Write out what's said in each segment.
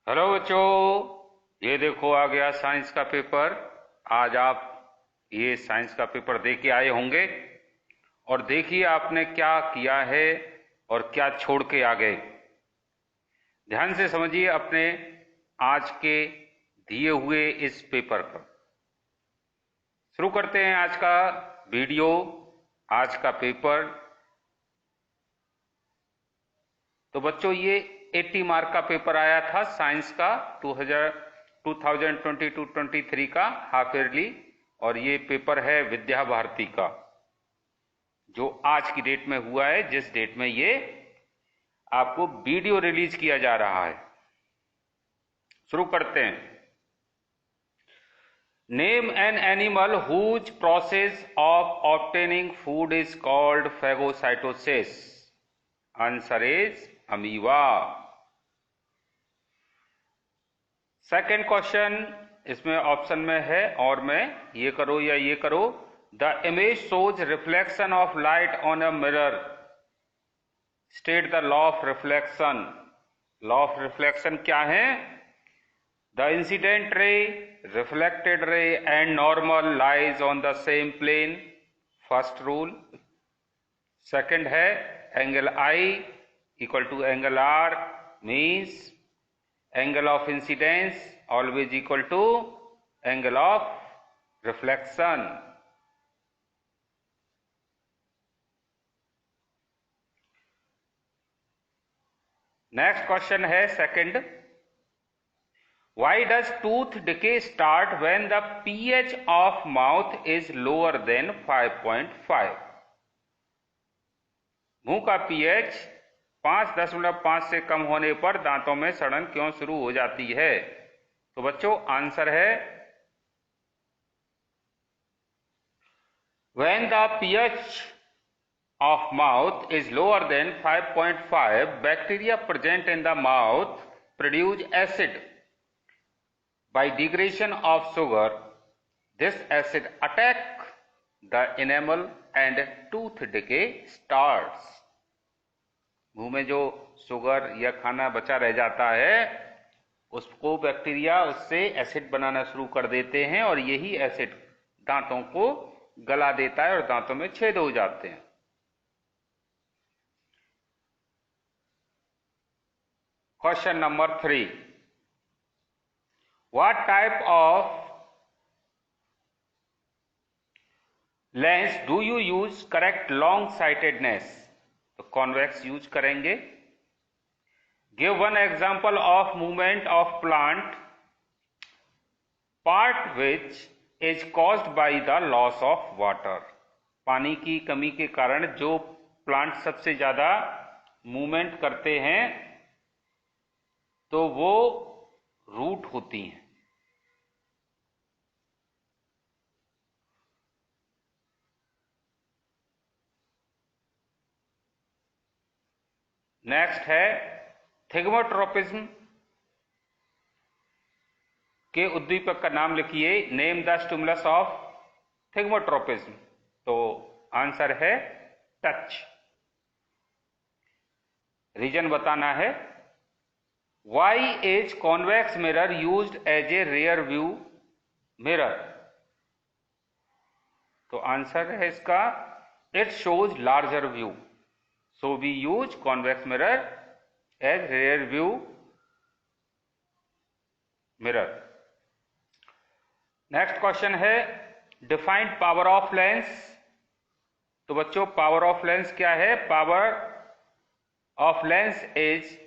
Hello बच्चों, ये देखो आ गया साइंस का पेपर। आज आप ये साइंस का पेपर दे के आए होंगे और देखिए आपने क्या किया है और क्या छोड़ के आ गए। ध्यान से समझिए अपने आज के दिए हुए इस पेपर को। शुरू करते हैं आज का वीडियो, आज का पेपर। तो बच्चों ये 80 मार्क का पेपर आया था साइंस का 2022-23 का हाफ ईयरली, और ये पेपर है विद्या भारती का जो आज की डेट में हुआ है, जिस डेट में ये आपको वीडियो रिलीज किया जा रहा है। शुरू करते हैं। Name an animal whose process of obtaining food is called phagocytosis. Answer is amoeba. Second question इसमें ऑप्शन में है और में ये करो या ये करो। The image shows reflection of light on a mirror. State the law of reflection. Law of reflection क्या है? The incident ray, reflected ray and normal lies on the same plane. First rule. Second है angle i equal to angle r, means angle of incidence always equal to angle of reflection. Next question है second. Why does tooth decay start when the pH of mouth is lower than 5.5? मुंह का pH 5.5 से कम होने पर दांतों में सड़न क्यों शुरू हो जाती है? तो बच्चों आंसर है when the pH of mouth is lower than 5.5, bacteria present in the mouth produce acid by degradation of sugar. This acid attack the enamel and tooth decay starts. मुंह में जो शुगर या खाना बचा रह जाता है उसको बैक्टीरिया उससे एसिड बनाना शुरू कर देते हैं और यही एसिड दांतों को गला देता है और दांतों में छेद हो जाते हैं। Question number 3। What type of lens do you use correct long sightedness? तो कॉन्वेक्स यूज करेंगे। Give one example of movement of plant part which is caused by the loss of water. पानी की कमी के कारण जो प्लांट सबसे ज्यादा मूवमेंट करते हैं तो वो रूट होती हैं। नेक्स्ट है थिग्मोट्रोपिज्म के उद्दीपक का नाम लिखिए। Name the stimulus of thigmotropism. तो आंसर है टच। रीजन बताना है। Why is convex mirror used as a rear view mirror? तो आंसर है इसका it shows larger view, so we use convex mirror as rear view mirror. Next question है defined power of lens. तो बच्चों power of lens क्या है? Power of lens is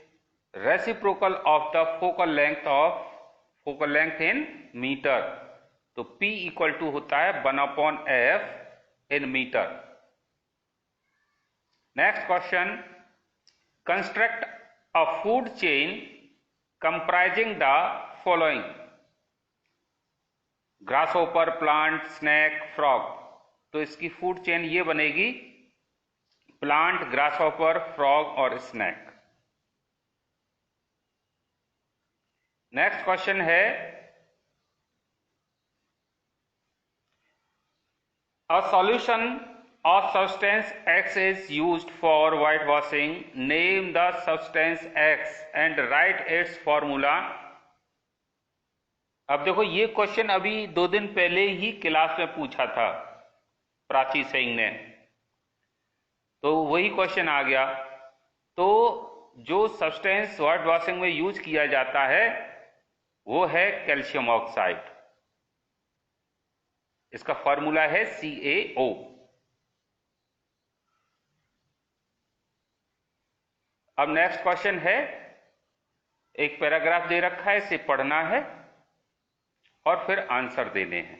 reciprocal of the focal length in metre. तो P equal to होता है 1/f in metre. Next question. Construct a food chain comprising the following. Grasshopper, plant, snake, frog. तो इसकी food chain ये बनेगी plant, grasshopper, frog और snack. Next question है a solution of substance X is used for whitewashing. Name the substance X and write its formula अब देखो ये question अभी 2 दिन पहले ही क्लास में पूछा था प्राची सिंह ने, तो वही क्वेश्चन आ गया। तो जो सब्सटेंस वाटर वॉशिंग में यूज किया जाता है वो है कैल्शियम ऑक्साइड। इसका फॉर्मूला है CaO। अब नेक्स्ट क्वेश्चन है, एक पैराग्राफ दे रखा है, इसे पढ़ना है और फिर आंसर देने हैं।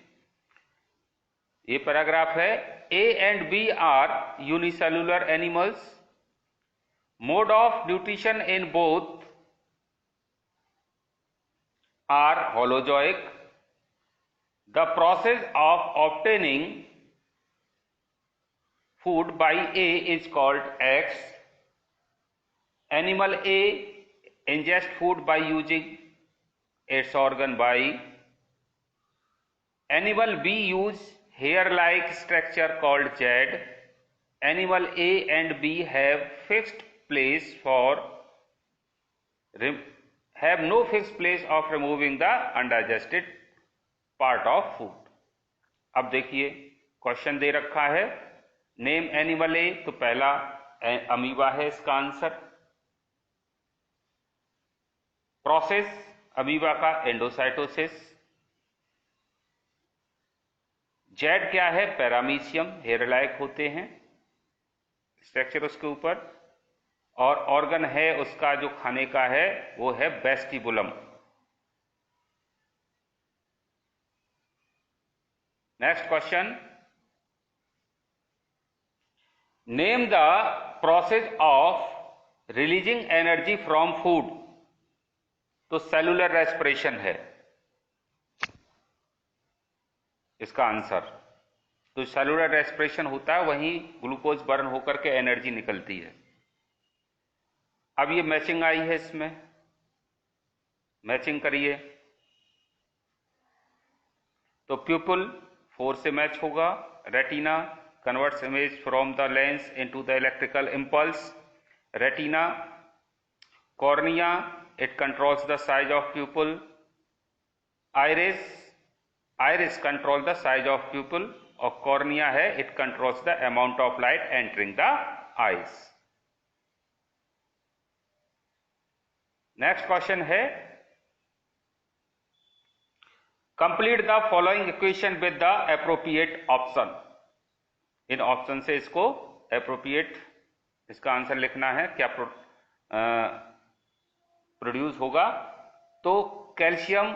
ये पैराग्राफ है, A and B are unicellular animals. Mode of nutrition in both are holozoic. The process of obtaining food by A is called X. Animal A ingest food by using its organ Y. Animal B use hair-like structure called Z. Animal A and B have no fixed place of removing the undigested part of food. अब देखिए question दे रखा है, name animal ए, तो पहला amoeba है इसका answer. Process amoeba का endocytosis. Z क्या है? पैरामीशियम, हेयर लाइक होते हैं स्ट्रक्चर उसके ऊपर। और ऑर्गन है उसका जो खाने का है वो है vestibulum. Next question, name the process of releasing energy from food. तो सेलुलर रेस्पिरेशन है इसका आंसर। तो सेलुलर रेस्पिरेशन होता है, वहीं ग्लूकोज बर्न होकर के एनर्जी निकलती है। अब ये मैचिंग आई है, इसमें मैचिंग करिए। तो प्यूपल 4 से मैच होगा। Retina converts image from the lens into the electrical impulse. Retina. Cornea, it controls the size of pupil. Iris control the size of pupil। और cornea है, it controls the amount of light entering the eyes। Next question है, complete the following equation with the appropriate option. इन option से इसको appropriate, इसका answer लिखना है, क्या प्रोड्यूस होगा। तो कैल्शियम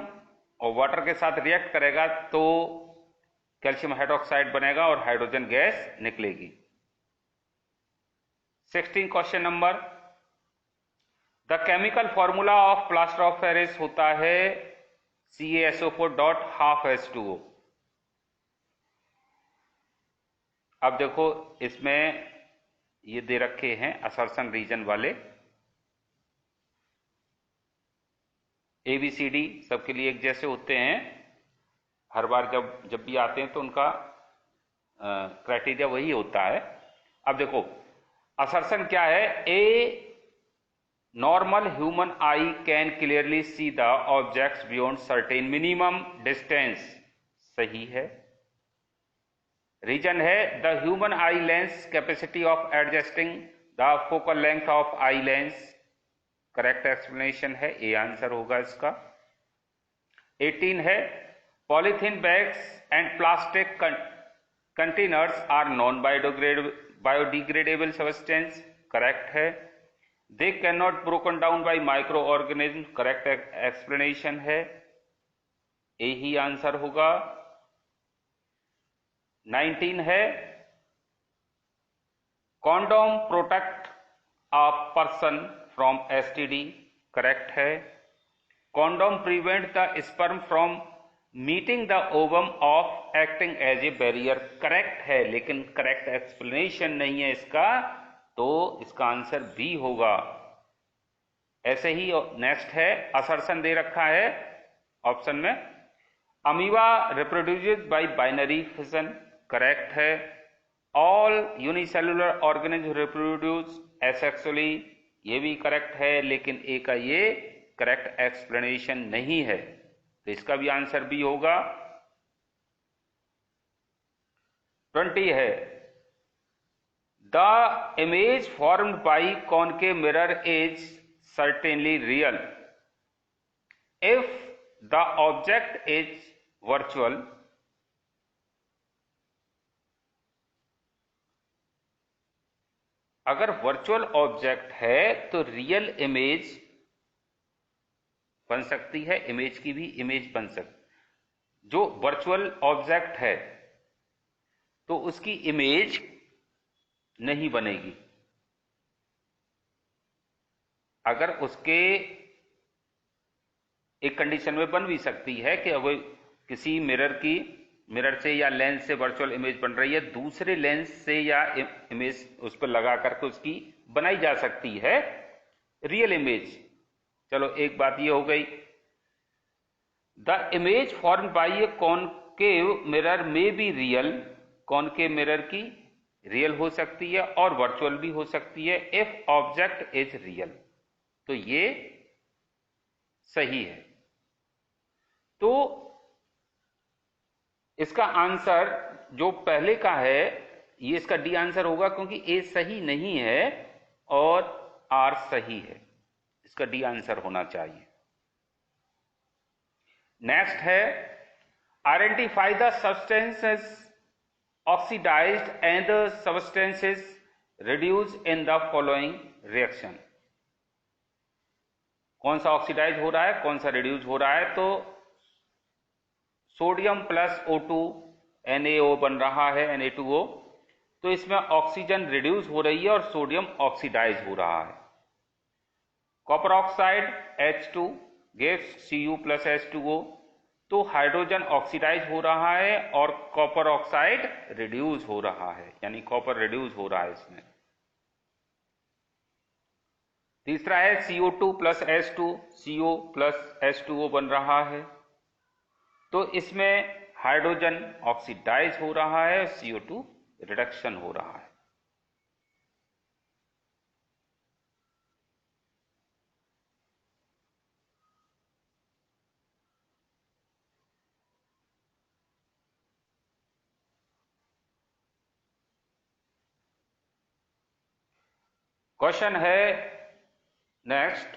और वाटर के साथ रिएक्ट करेगा तो कैल्शियम हाइड्रोक्साइड बनेगा और हाइड्रोजन गैस निकलेगी। 16 question number, the chemical formula of plaster of Paris होता है CaSO4.12H2O। अब देखो इसमें ये दे रखे हैं असर्शन रीजन वाले, ABCD सबके लिए एक जैसे होते हैं। हर बार जब भी आते हैं तो उनका क्राइटेरिया वही होता है। अब देखो असर्शन क्या है, a normal human eye can clearly see the objects beyond certain minimum distance, सही है। रीजन है the human eye lens capacity of adjusting the focal length of eye lens, correct explanation है, ए आंसर होगा इसका। 18 है, polythene bags and plastic containers are non biodegradable substance, correct है। They can not broken down by microorganism, correct explanation है, A ही answer होगा। 19 है, condom protect a person from STD, correct है। Condom prevent the sperm from meeting the ovum of acting as a barrier, correct है, लेकिन correct explanation नहीं है इसका, तो इसका आंसर बी होगा। ऐसे ही नेक्स्ट है, असर्शन दे रखा है ऑप्शन में, amoeba reproduces by binary fission, correct है। All unicellular organism reproduce asexually, ये भी करेक्ट है, लेकिन ए का ये करेक्ट एक्सप्लेनेशन नहीं है। तो इसका भी आंसर बी होगा। 20 है, the image formed by concave mirror is certainly real if the object is virtual. अगर वर्चुअल ऑब्जेक्ट है तो रियल इमेज बन सकती है, इमेज की भी इमेज बन सकती। जो वर्चुअल ऑब्जेक्ट है तो उसकी इमेज नहीं बनेगी। अगर उसके एक कंडीशन में बन भी सकती है कि अब किसी मिरर से या लेंस से वर्चुअल इमेज बन रही है, दूसरे लेंस से या इमेज उस पर लगा करके उसकी बनाई जा सकती है रियल इमेज। चलो एक बात ये हो गई। The image form by A concave mirror में बी रियल, कॉनकेव मिरर की रियल हो सकती है और वर्चुअल भी हो सकती है इफ ऑब्जेक्ट इज रियल। तो ये सही है। तो इसका आंसर जो पहले का है ये इसका डी आंसर होगा, क्योंकि ए सही नहीं है और आर सही है। इसका डी आंसर होना चाहिए। नेक्स्ट है, identify the substances oxidised and the substances reduced in the following reaction. कौन सा ऑक्सीडाइज हो रहा है, कौन सा रिड्यूस हो रहा है? तो सोडियम प्लस O2 NaO बन रहा है, Na2O। तो इसमें ऑक्सीजन रिड्यूस हो रही है और सोडियम ऑक्सीडाइज हो रहा है। Copper oxide H2 gives Cu plus H2O। तो हाइड्रोजन ऑक्सीडाइज हो रहा है और कॉपर ऑक्साइड रिड्यूस हो रहा है, यानी कॉपर रिड्यूस हो रहा है इसमें। तीसरा है CO2 plus H2, CO plus H2O बन रहा है। तो इसमें हाइड्रोजन ऑक्सीडाइज हो रहा है, CO2 रिडक्शन हो रहा है। क्वेश्चन है next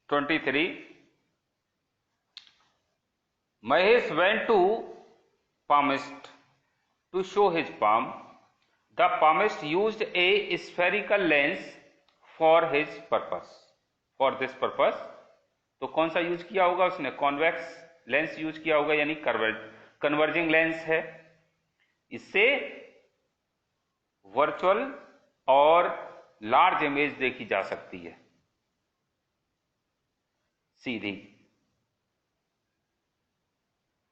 23। Mahesh went to palmist to show his palm. The palmist used a spherical lens for his purpose. For this purpose, तो कौन सा यूज किया होगा उसने? कॉन्वेक्स लेंस यूज किया होगा, यानी कन्वर्जिंग लेंस है। इससे वर्चुअल और लार्ज इमेज देखी जा सकती है सीधी।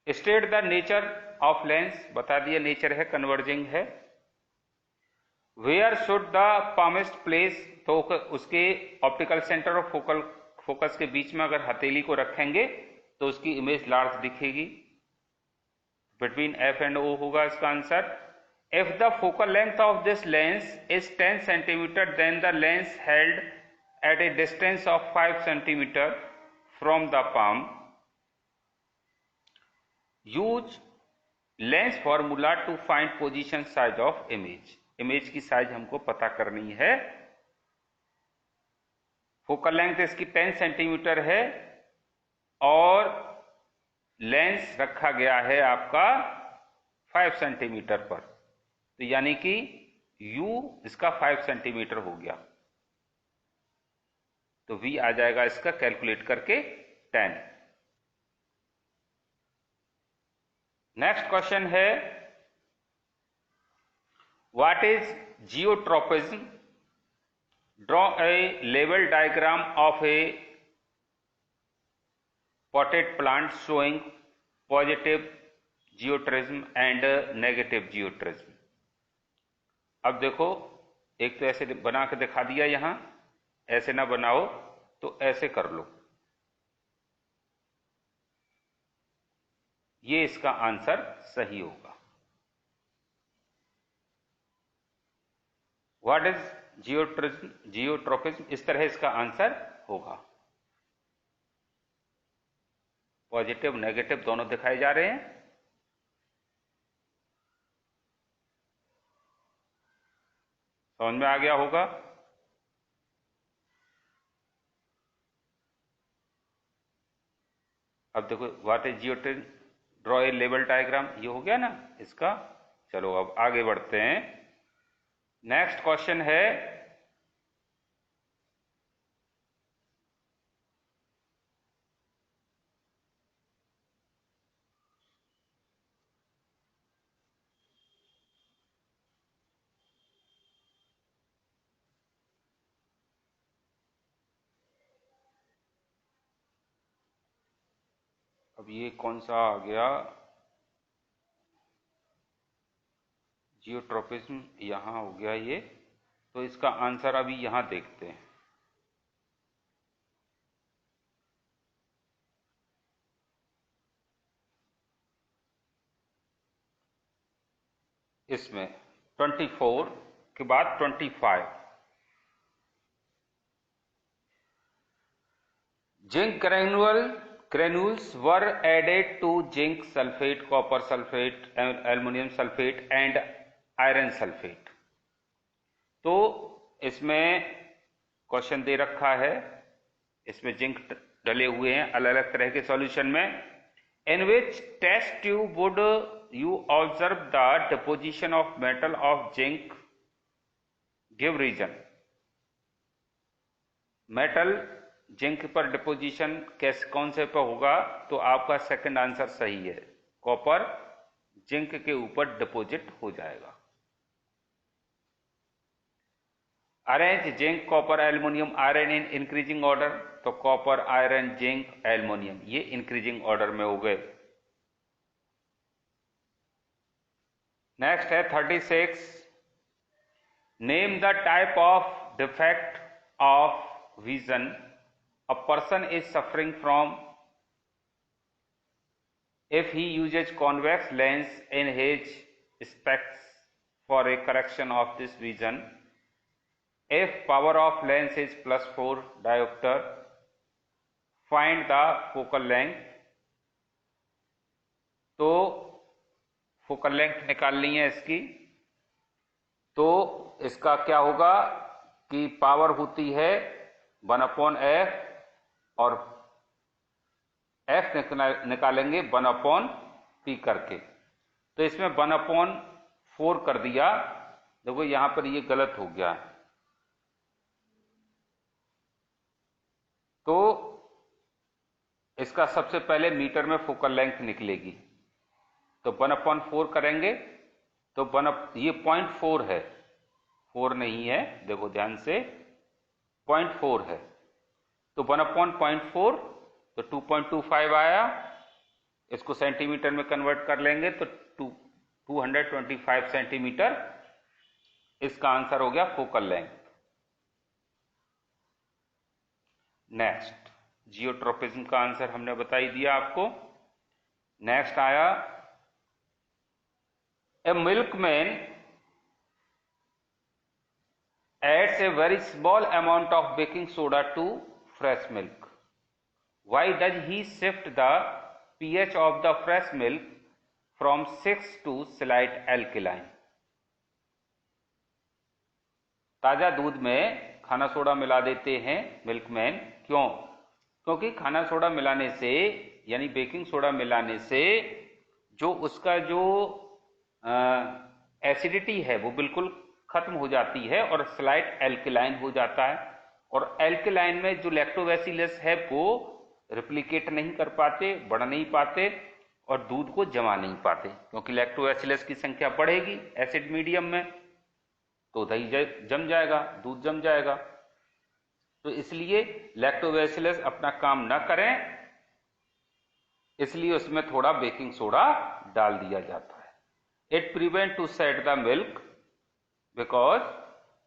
State the nature of lens, बता दिया नेचर है कन्वर्जिंग है। Where should the palmist place, तो उसके ऑप्टिकल सेंटर और फोकस के बीच में अगर हथेली को रखेंगे तो उसकी इमेज लार्ज दिखेगी। बिटवीन F एंड O होगा इसका answer. If the focal length of this lens is 10 centimetre then the lens held at a distance of 5 centimetre from the palm. Use lens formula to find position size of image. Image की size हमको पता करनी है। Focal length इसकी 10 centimetre है और lens रखा गया है आपका 5 सेंटीमीटर पर, तो यानी कि U इसका 5 सेंटीमीटर हो गया। तो V आ जाएगा इसका कैलकुलेट करके 10। नेक्स्ट क्वेश्चन है, what is geotropism? Draw a लेवल diagram of A potted plant showing positive geotrism and negative geotrism। अब देखो, एक तो ऐसे बना के दिखा दिया, यहां ऐसे ना बनाओ तो ऐसे कर लो। ये इसका आंसर सही होगा। व्हाट इज जियोट्रिज्म, जियोट्रोपिज्म, इस तरह इसका आंसर होगा। पॉजिटिव नेगेटिव दोनों दिखाए जा रहे हैं। समझ में आ गया होगा। अब देखो व्हाट इज जियोटेन, ड्रॉ ए लेवल डायग्राम, ये हो गया ना इसका। चलो अब आगे बढ़ते हैं। नेक्स्ट क्वेश्चन है अब ये कौन सा आ गया, जियोट्रोपिज्म यहां हो गया ये। तो इसका आंसर अभी यहां देखते हैं। इसमें 24 के बाद 25, zinc granules were added to zinc sulfate, copper sulfate, aluminum sulfate and iron sulfate। तो इसमें क्वेश्चन दे रखा है, इसमें जिंक डले हुए हैं अलग अलग तरह के सॉल्यूशन में। In which test tube would you observe the deposition of metal of zinc, give reason. Metal zinc पर डिपोजिशन कैसे कौन से पर होगा, तो आपका सेकंड आंसर सही है, कॉपर जिंक के ऊपर डिपोजिट हो जाएगा। Arrange zinc copper aluminium iron in increasing order, तो कॉपर आयरन जिंक एल्युमिनियम ये इंक्रीजिंग ऑर्डर में हो गए। नेक्स्ट है 36, name the type of defect of vision a person is suffering from if he uses convex lens in his specs for a correction of this vision, if power of lens is +4 diopter, find the focal length। तो focal length निकालनी है इसकी। तो इसका क्या होगा कि power होती है 1/f और f निकालेंगे 1/p करके। तो इसमें 1/4 कर दिया। देखो यहां पर ये गलत हो गया। तो इसका सबसे पहले मीटर में फोकल लेंथ निकलेगी, तो 1/4 करेंगे तो ये 0.4 है, 4 नहीं है, देखो ध्यान से 0.4 है। तो 1/0.4 तो 2.25 आया। इसको सेंटीमीटर में कन्वर्ट कर लेंगे तो 225 सेंटीमीटर इसका आंसर हो गया फोकल लेंथ। नेक्स्ट जियोट्रोपिज्म का आंसर हमने बता ही दिया आपको। नेक्स्ट आया ए milkman adds a very small amount of baking soda to fresh milk. Why does he shift the pH of the fresh milk from 6 to slight alkaline? ताजा दूध में खाना सोडा मिला देते हैं मिल्कमैन, क्यों? क्योंकि खाना सोडा मिलाने से यानी बेकिंग सोडा मिलाने से जो उसका जो एसिडिटी है वो बिल्कुल खत्म हो जाती है और स्लाइट एल्कलाइन हो जाता है। और एल्कलाइन में जो लैक्टोबैसिलस है वो रिप्लिकेट नहीं कर पाते, बढ़ नहीं पाते और दूध को जमा नहीं पाते, क्योंकि लैक्टोबैसिलस की संख्या बढ़ेगी एसिड मीडियम में तो दही जम जाएगा, दूध जम जाएगा। तो इसलिए लैक्टोबैसिलस अपना काम ना करें, इसलिए उसमें थोड़ा बेकिंग सोडा डाल दिया जाता है। It prevent to set the milk because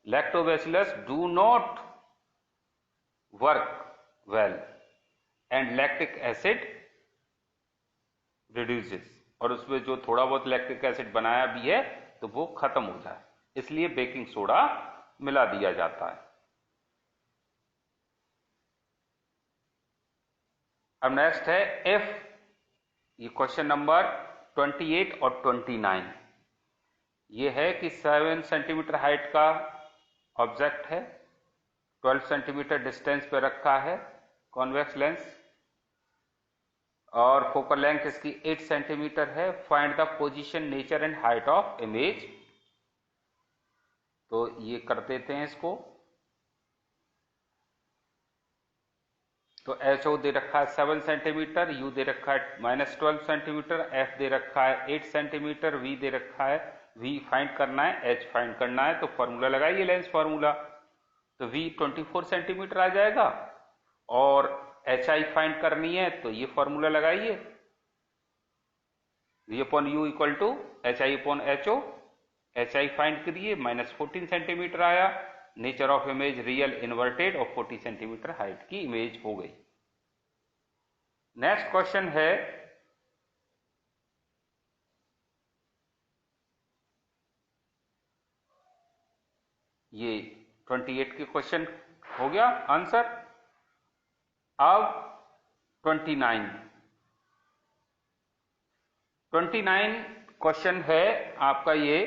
lactobacillus do not work well and lactic acid reduces, और उसमें जो थोड़ा बहुत लैक्टिक एसिड बनाया भी है तो वो खत्म हो जाए, इसलिए बेकिंग सोडा मिला दिया जाता है। अब नेक्स्ट है इफ ये क्वेश्चन नंबर 28 और 29 ये है कि 7 सेंटीमीटर हाइट का ऑब्जेक्ट है, 12 सेंटीमीटर डिस्टेंस पे रखा है कॉन्वेक्स लेंस, और फोकल लेंथ इसकी 8 सेंटीमीटर है। Find the position, nature and height of image. तो ये कर देते हैं इसको। तो HO दे रखा है 7 सेंटीमीटर, U दे रखा है -12 सेंटीमीटर, F दे रखा है 8 सेंटीमीटर, V दे रखा है, V फाइंड करना है, H फाइंड करना है। तो फॉर्मूला लगाइए, लेंस फॉर्मूला। तो V 24 सेंटीमीटर आ जाएगा, और HI फाइंड करनी है तो ये फॉर्मूला लगाइए, V/U equal to HI/HO। HI find करिए, -14 सेंटीमीटर आया। Nature of image real inverted, और 40 सेंटीमीटर हाइट की इमेज हो गई। नेक्स्ट क्वेश्चन है ये 28 के क्वेश्चन हो गया आंसर। अब 29 क्वेश्चन है आपका ये,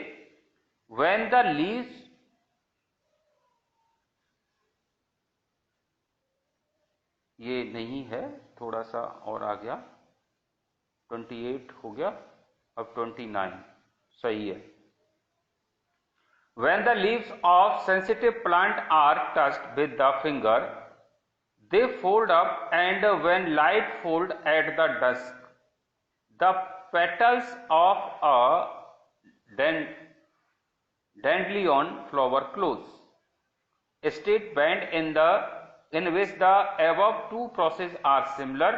व्हेन द लीव्स, ये नहीं है, थोड़ा सा और आ गया, 28 हो गया, अब 29 सही है। When the leaves of sensitive plant are touched with the finger, they fold up, and when light fold at the dusk, the petals of a dandelion flower close. State band in which the above two processes are similar,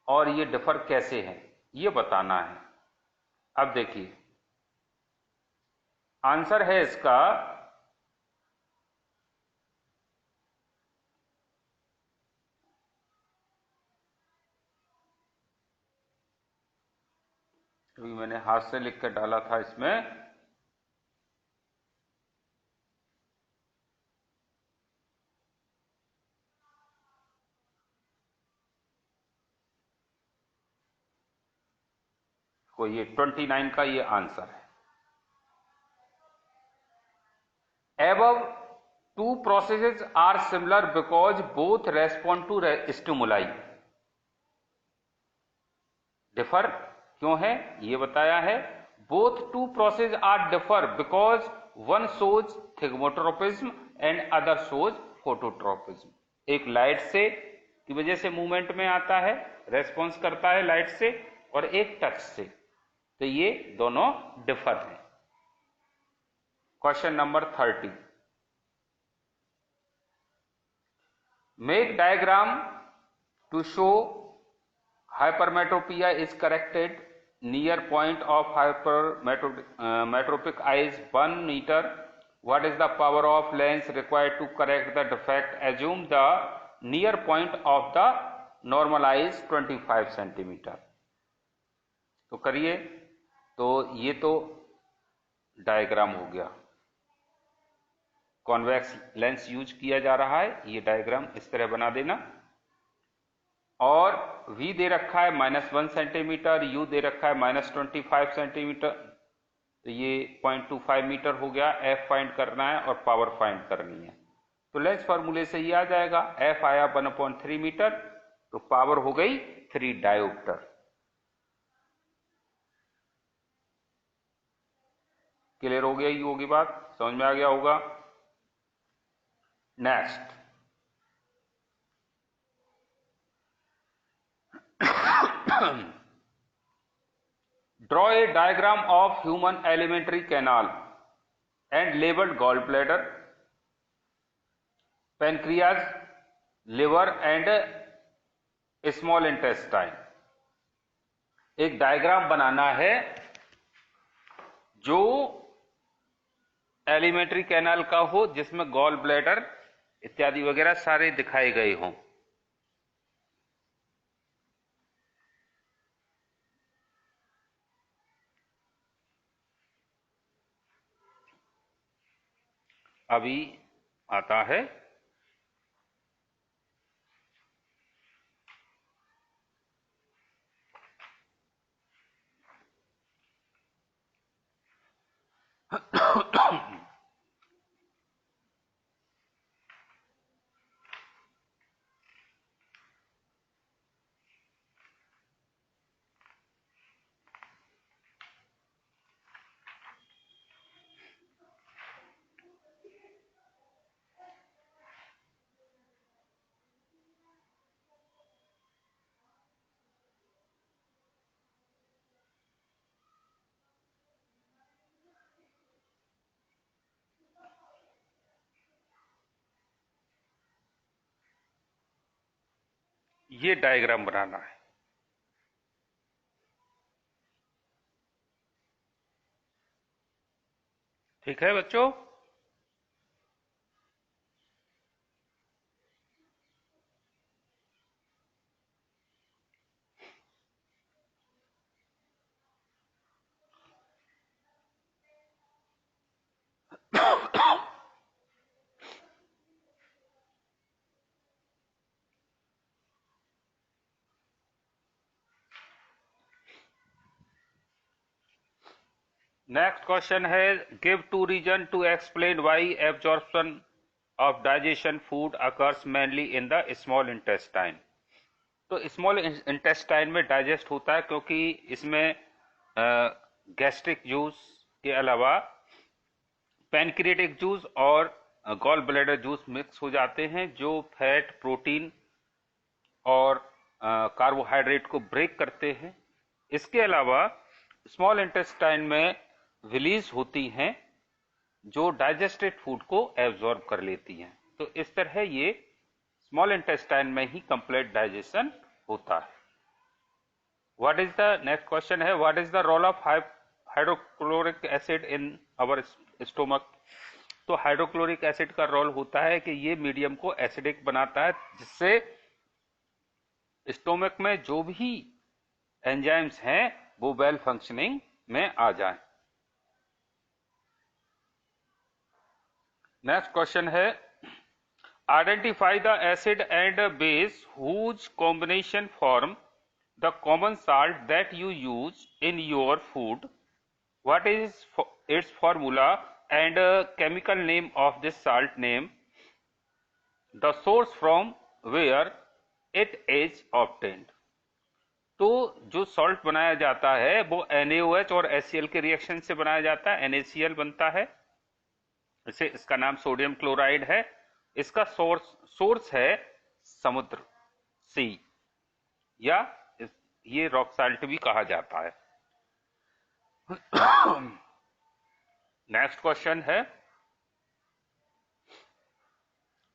और ये differ कैसे हैं ये बताना है। अब देखिए answer है इसका, अभी मैंने हाथ से लिख कर डाला था इसमें, को ये 29 का ये आंसर है। Above two processes are similar because both respond to stimuli. Differ क्यों है ये बताया है। Both two process are differ because one shows thigmotropism and other shows phototropism. एक लाइट से की वजह से मूवमेंट में आता है, रेस्पॉन्स करता है लाइट से, और एक टच से, तो ये दोनों डिफर हैं। Question number 30, make diagram to show hypermetropia is corrected near point of hypermetropic eyes 1 meter. What is the power of lens required to correct the defect? Assume the near point of the normal eye is 25 centimetre. तो करिए। तो ये तो diagram हो गया, convex lens use किया जा रहा है, ये डायग्राम इस तरह बना देना। और V दे रखा है -1 सेंटीमीटर, U दे रखा है -25 सेंटीमीटर, तो ये 0.25 मीटर हो गया। F फाइंड करना है और पावर फाइंड करनी है। तो लेंस फार्मूले से ये आ जाएगा, F आया 1/3 मीटर, तो पावर हो गई 3 डायोप्टर। क्लियर हो गया, ये होगी बात, समझ में आ गया होगा। Next, draw a diagram of human alimentary canal and labeled gallbladder, pancreas, liver and small intestine। एक डायग्राम बनाना है जो एलिमेंट्री कैनाल का हो, जिसमें गॉल ब्लैडर इत्यादि वगैरह सारे दिखाए गए हों। अभी आता है ये डायग्राम बनाना है। ठीक है बच्चों? नेक्स्ट क्वेश्चन है, give two reason to explain why absorption of digestion food occurs mainly in the small intestine. तो स्मॉल इंटेस्टाइन में डाइजेस्ट होता है क्योंकि इसमें गैस्ट्रिक जूस के अलावा पैनक्रियाटिक जूस और गॉल ब्लैडर जूस मिक्स हो जाते हैं, जो फैट, प्रोटीन और कार्बोहाइड्रेट को ब्रेक करते हैं। इसके अलावा स्मॉल इंटेस्टाइन में विलीज होती हैं जो डाइजेस्टेड फूड को एब्जॉर्ब कर लेती हैं। तो इस तरह ये स्मॉल इंटेस्टाइन में ही कंप्लीट डाइजेशन होता है। What is the next question है, what is the role of hydrochloric acid in our stomach. तो हाइड्रोक्लोरिक एसिड का रोल होता है कि ये मीडियम को एसिडिक बनाता है, जिससे स्टोमक में जो भी एंजाइम्स हैं वो वेल फंक्शनिंग में आ जाएं। नेक्स्ट क्वेश्चन है, identify the acid and base whose combination form the common salt that you use in your food. What is its formula and chemical name of this salt name, the source from where it is obtained. तो जो salt बनाया जाता है वो NaOH और HCl के reaction से बनाया जाता है, NaCl बनता है। इसे इसका नाम सोडियम क्लोराइड है। इसका सोर्स है समुद्र, सी, या ये रॉक साल्ट भी कहा जाता है। नेक्स्ट क्वेश्चन है,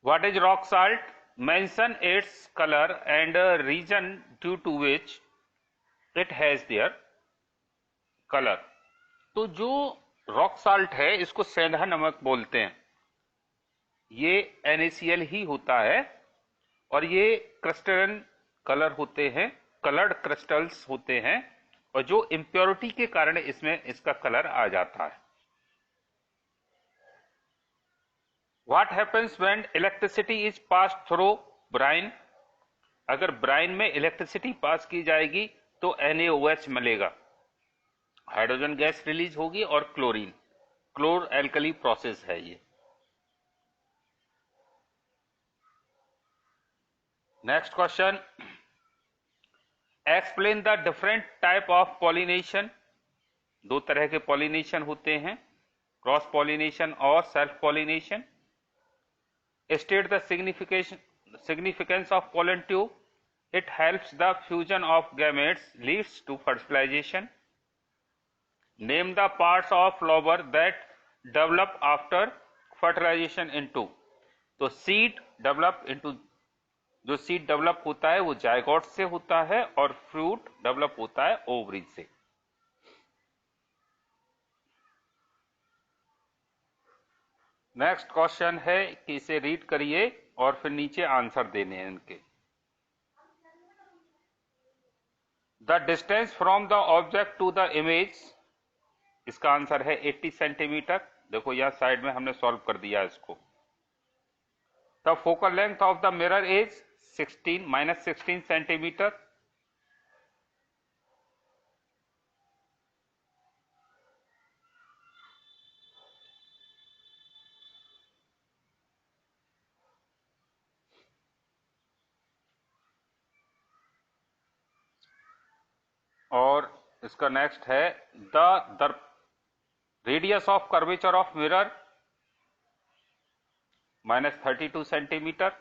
what is rock salt, mention its colour and reason due to which it has their colour. तो जो रॉक साल्ट है इसको सेंधा नमक बोलते हैं। ये NaCl ही होता है और ये क्रिस्टलन कलर होते हैं, कलर्ड क्रिस्टल्स होते हैं, और जो इम्प्योरिटी के कारण इसमें इसका कलर आ जाता है। What happens when electricity is pass through brine. अगर ब्राइन में इलेक्ट्रिसिटी पास की जाएगी तो NaOH मिलेगा, हाइड्रोजन गैस रिलीज होगी और क्लोरीन, क्लोर एल्कली प्रोसेस है ये। Next question, explain the different type of pollination. दो तरह के पॉलिनेशन होते हैं, क्रॉस पॉलिनेशन और self pollination. State the significance of pollen tube. It helps the fusion of gametes, leads to fertilization. Name the parts of flower that develop after fertilization into. तो seed develop into, जो seed develop होता है वो zygote से होता है और fruit develop होता है ओवरीज से। नेक्स्ट क्वेश्चन है कि इसे रीड करिए और फिर नीचे आंसर देने हैं इनके। The distance from the object to the image, इसका आंसर है 80 सेंटीमीटर। देखो यहां साइड में हमने सॉल्व कर दिया इसको। The focal length of the mirror is -16 centimetre. और इसका नेक्स्ट है the radius of curvature of mirror -32 centimetre,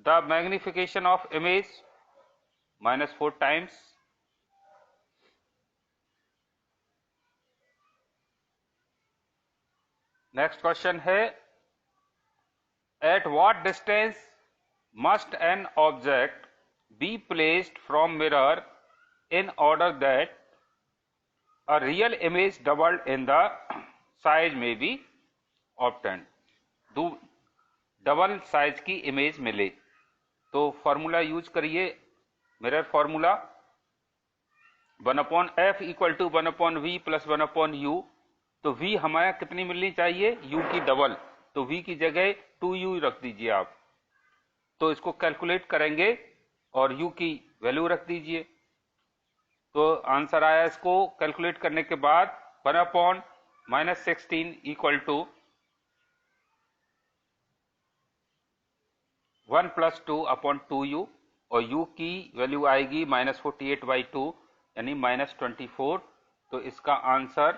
the magnification of image -4 times, next question है at what distance must an object be placed from mirror in order that a real image doubled in the size may be obtained। Double size की image मिले तो formula use करिए, mirror formula 1/f equal to 1/v plus 1/u। तो v हमारा कितनी मिलनी चाहिए, u की डबल, तो v की जगह 2u रख दीजिए आप। तो इसको कैलकुलेट करेंगे और u की वैल्यू रख दीजिए। तो आंसर आया इसको कैलकुलेट करने के बाद 1/-16 इक्वल टू 1 + 2/2u और u की वैल्यू आएगी -48/2 यानी -24। तो इसका आंसर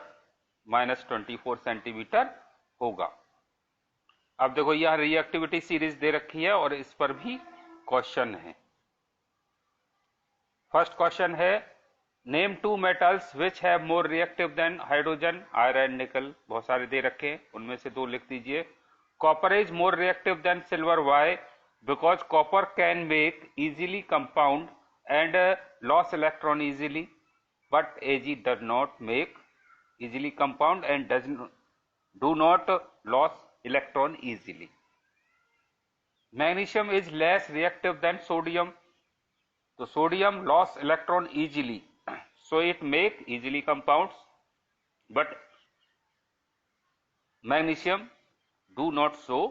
-24 सेंटीमीटर होगा। अब देखो यह रिएक्टिविटी सीरीज दे रखी है और इस पर भी क्वेश्चन है। फर्स्ट क्वेश्चन है name 2 metals which have more reactive then hydrogen, iron, निकल, बहुत सारे दे रखे हैं, उनमें से 2 लिख दीजिए। Copper is more reactive than silver, why? Because copper can make easily compound and loss electron easily, but Ag does not make easily compound and do not loss electron easily। Magnesium is less reactive than sodium, तो sodium loss electron easily, so it make easily compounds, but magnesium do not so।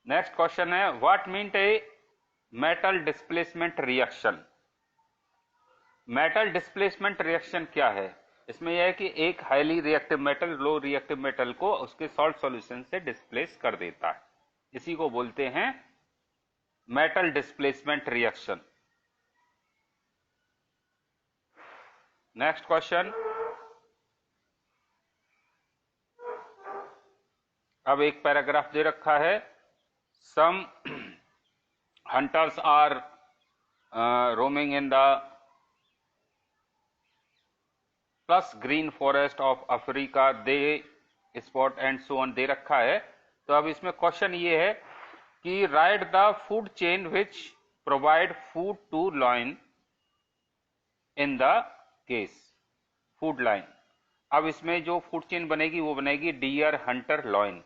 Next question है what mean a metal displacement reaction. Metal displacement reaction क्या है? इसमें यह है कि एक highly reactive metal low reactive metal को उसके सॉल्ट सॉल्यूशन से डिस्प्लेस कर देता है, इसी को बोलते हैं metal displacement reaction. Next question, अब एक पैराग्राफ दे रखा है some hunters are roaming in the lush green forest of Africa, they spot and so on दे रखा है। तो अब इसमें क्वेश्चन ये है कि write the food chain which provide food to lion in the case food lion. अब इसमें जो फूड चेन बनेगी वो बनेगी डियर, हंटर, लॉइन।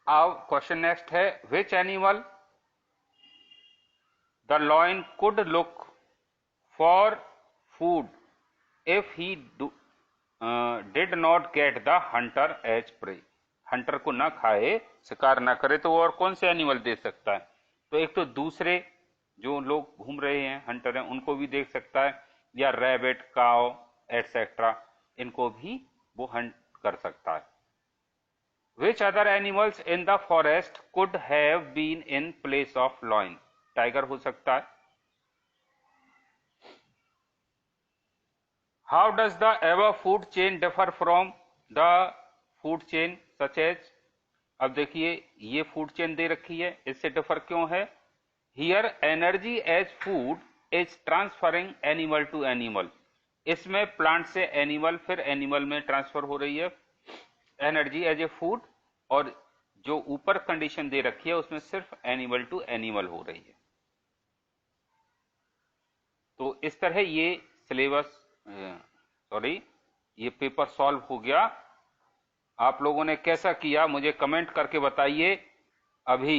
अब क्वेश्चन नेक्स्ट है विच animal the lion could look for food if he did not get the hunter as prey. Hunter को ना खाए, शिकार ना करे, तो और कौन से एनिमल दे सकता है? तो एक तो दूसरे जो लोग घूम रहे हैं हंटर हैं उनको भी देख सकता है, या रैबिट, काव एटसेट्रा, इनको भी वो हंट कर सकता है। Which other animals in the forest could have been in place of lion? Tiger हो सकता है। How does the ever food chain differ from the food chain such as? अब देखिए ये फूड चेन दे रखी है, इससे डिफर क्यों है? Here energy as food is transferring animal to animal. इसमें प्लांट से एनिमल फिर एनिमल में ट्रांसफर हो रही है एनर्जी एज ए फूड, और जो ऊपर कंडीशन दे रखी है उसमें सिर्फ एनिमल टू एनिमल हो रही है। तो इस तरह ये सिलेबस ये पेपर सॉल्व हो गया। आप लोगों ने कैसा किया मुझे कमेंट करके बताइए। अभी